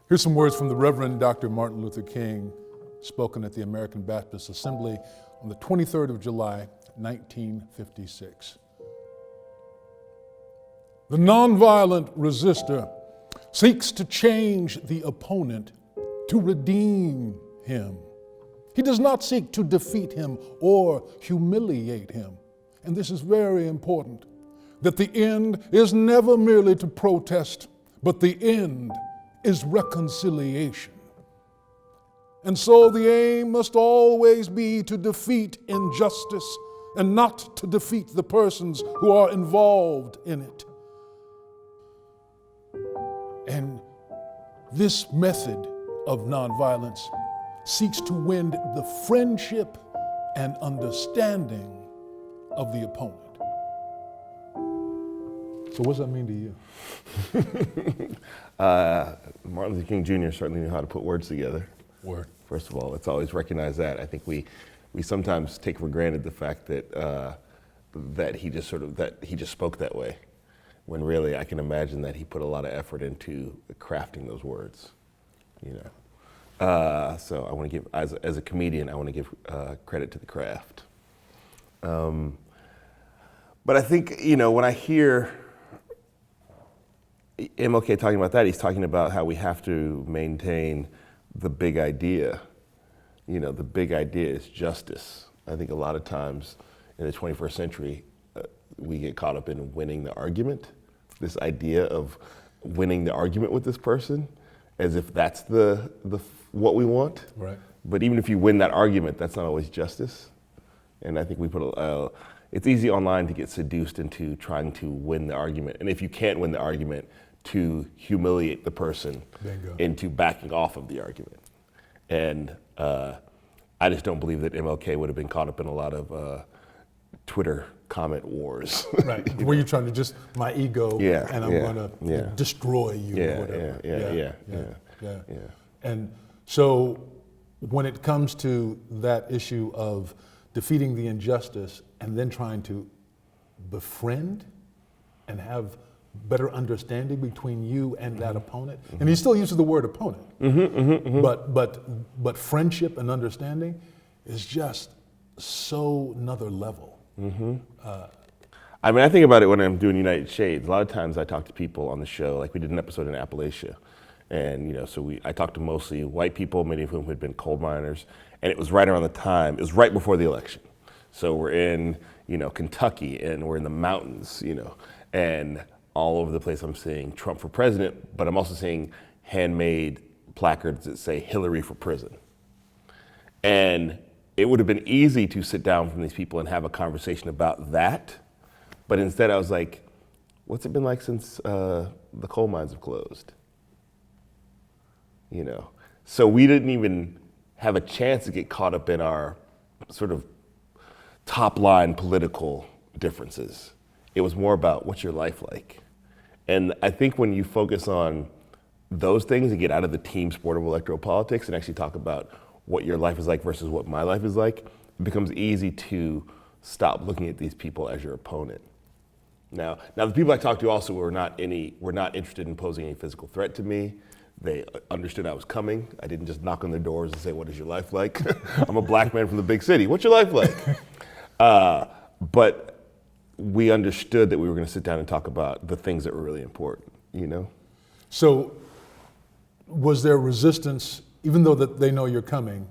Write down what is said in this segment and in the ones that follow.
Here's some words from the Reverend Dr. Martin Luther King, spoken at the American Baptist Assembly on the 23rd of July, 1956. The nonviolent resistor seeks to change the opponent, to redeem him. He does not seek to defeat him or humiliate him. And this is very important, that the end is never merely to protest, but the end is reconciliation. And so the aim must always be to defeat injustice and not to defeat the persons who are involved in it. And this method of nonviolence seeks to win the friendship and understanding of the opponent. So what does that mean to you? Martin Luther King Jr. certainly knew how to put words together. Word. First of all, let's always recognize that. I think we sometimes take for granted the fact that that he just spoke that way, when really I can imagine that he put a lot of effort into crafting those words. You know, so I want to give, as a comedian, I want to give credit to the craft. But I think, you know, when I hear MLK talking about that, he's talking about how we have to maintain the big idea. You know, the big idea is justice. I think a lot of times in the 21st century, we get caught up in winning the argument, this idea of winning the argument with this person, as if that's the what we want. Right. But even if you win that argument, that's not always justice. And I think we put it's easy online to get seduced into trying to win the argument. And if you can't win the argument, to humiliate the person Bingo. Into backing off of the argument. And I just don't believe that MLK would have been caught up in a lot of Twitter comment wars. Right, where you're trying to just, my ego, and I'm gonna destroy you or whatever. Yeah. And so when it comes to that issue of defeating the injustice and then trying to befriend and have better understanding between you and that opponent, and he still uses the word opponent, but friendship and understanding is just so another level. I mean, I think about it when I'm doing United Shades. A lot of times I talk to people on the show, like we did an episode in Appalachia, and you know, so I talked to mostly white people, many of whom had been coal miners, and it was right around the time, it was right before the election. So we're in, you know, Kentucky, and we're in the mountains, you know, and all over the place I'm seeing Trump for president, but I'm also seeing handmade placards that say Hillary for prison. And it would have been easy to sit down from these people and have a conversation about that, but instead I was like, what's it been like since the coal mines have closed? You know, so we didn't even have a chance to get caught up in our sort of top line political differences. It was more about what's your life like? And I think when you focus on those things and get out of the team sport of electoral politics and actually talk about what your life is like versus what my life is like, it becomes easy to stop looking at these people as your opponent. Now the people I talked to also were not interested in posing any physical threat to me. They understood I was coming. I didn't just knock on their doors and say, what is your life like? I'm a black man from the big city. What's your life like? But we understood that we were going to sit down and talk about the things that were really important, you know? So was there resistance, even though that they know you're coming,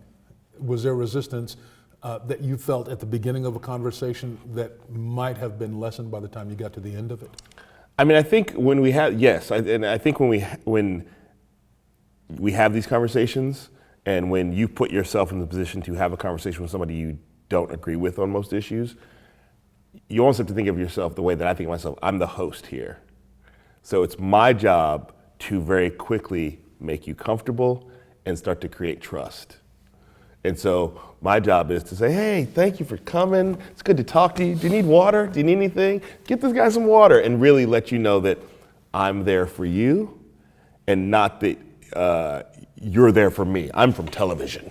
was there resistance that you felt at the beginning of a conversation that might have been lessened by the time you got to the end of it? I mean, I think when we have, yes, and I think when we have these conversations and when you put yourself in the position to have a conversation with somebody you don't agree with on most issues, you almost have to think of yourself the way that I think of myself. I'm the host here. So it's my job to very quickly make you comfortable and start to create trust. And so my job is to say, hey, thank you for coming. It's good to talk to you. Do you need water? Do you need anything? Get this guy some water, and really let you know that I'm there for you and not that you're there for me. I'm from television.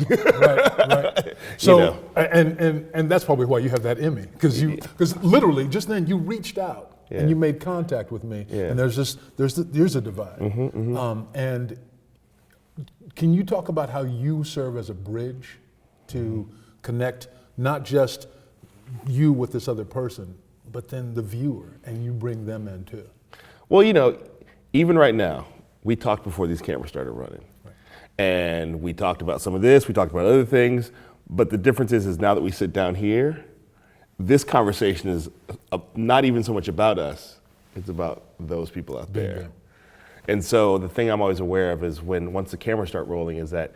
Right. So, you know. and that's probably why you have that in me, because literally just then you reached out and you made contact with me, and there's a divide, and Can you talk about how you serve as a bridge to connect not just you with this other person, but then the viewer, and you bring them in too? Well, even right now, we talked before these cameras started running. Right. And we talked about some of this, we talked about other things, but the difference is now that we sit down here, this conversation is not even so much about us, it's about those people out there. Bingo. And so the thing I'm always aware of is once the cameras start rolling is that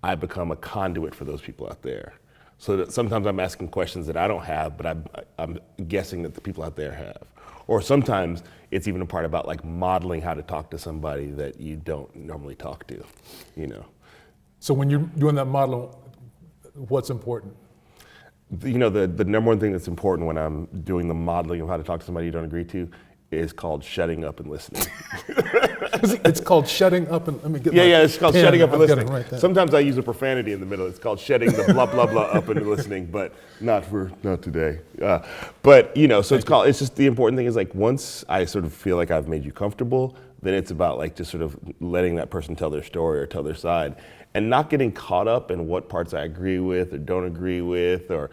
I become a conduit for those people out there. So that sometimes I'm asking questions that I don't have, but I'm guessing that the people out there have. Or sometimes it's even a part about like modeling how to talk to somebody that you don't normally talk to, So when you're doing that modeling, what's important? The number one thing that's important when I'm doing the modeling of how to talk to somebody you don't agree to is called shutting up and listening. It's called shutting up and, let me get it's called shutting up and listening. Right. Sometimes I use a profanity in the middle. It's called shutting the blah, blah, blah up and listening, but not today. It's just the important thing is like once I sort of feel like I've made you comfortable, then it's about like just sort of letting that person tell their story or tell their side and not getting caught up in what parts I agree with or don't agree with or,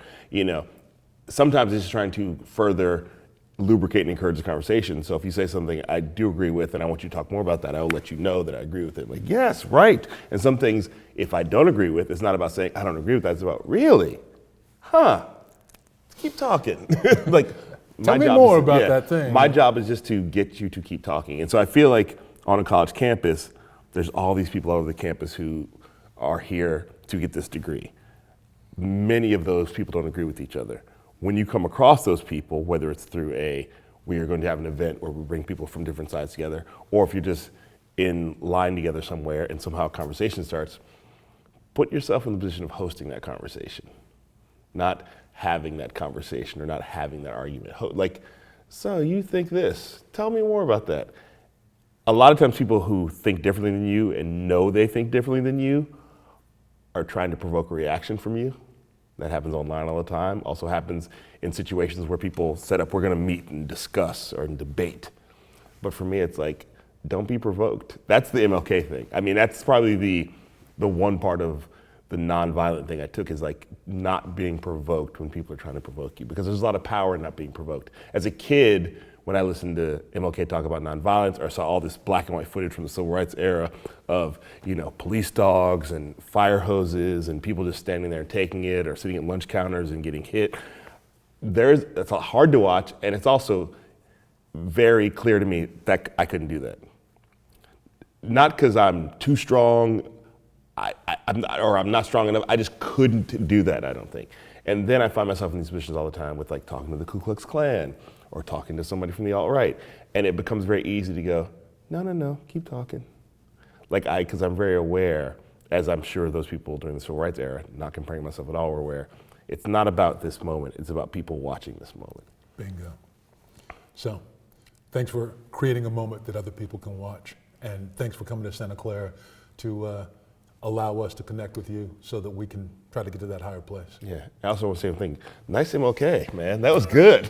sometimes it's just trying to further lubricate and encourage the conversation. So if you say something I do agree with and I want you to talk more about that, I will let you know that I agree with it. Like, yes, right. And some things, if I don't agree with, it's not about saying I don't agree with that. It's about, really? Huh. Keep talking. Like, tell me more about that thing. My job is just to get you to keep talking. And so I feel like on a college campus, there's all these people all over the campus who are here to get this degree. Many of those people don't agree with each other. When you come across those people, whether it's through we are going to have an event where we bring people from different sides together, or if you're just in line together somewhere and somehow a conversation starts, put yourself in the position of hosting that conversation, not having that conversation or not having that argument. Like, so you think this, tell me more about that. A lot of times people who think differently than you and know they think differently than you are trying to provoke a reaction from you. That happens online all the time. Also happens in situations where people set up, we're gonna meet and discuss or debate. But for me, it's like, don't be provoked. That's the MLK thing. I mean, that's probably the one part of the nonviolent thing I took is like not being provoked when people are trying to provoke you, because there's a lot of power in not being provoked. As a kid, when I listened to MLK talk about nonviolence or saw all this black and white footage from the civil rights era of, police dogs and fire hoses and people just standing there and taking it or sitting at lunch counters and getting hit, it's hard to watch, and it's also very clear to me that I couldn't do that. Not because I'm too strong, I'm not strong enough, I just couldn't do that, I don't think. And then I find myself in these positions all the time with like talking to the Ku Klux Klan or talking to somebody from the alt-right. And it becomes very easy to go, no, keep talking. Because I'm very aware, as I'm sure those people during the civil rights era, not comparing myself at all, were aware, it's not about this moment, it's about people watching this moment. Bingo. So, thanks for creating a moment that other people can watch. And thanks for coming to Santa Clara to allow us to connect with you so that we can try to get to that higher place. Yeah, I also want to say one thing. Nice MLK, man. That was good.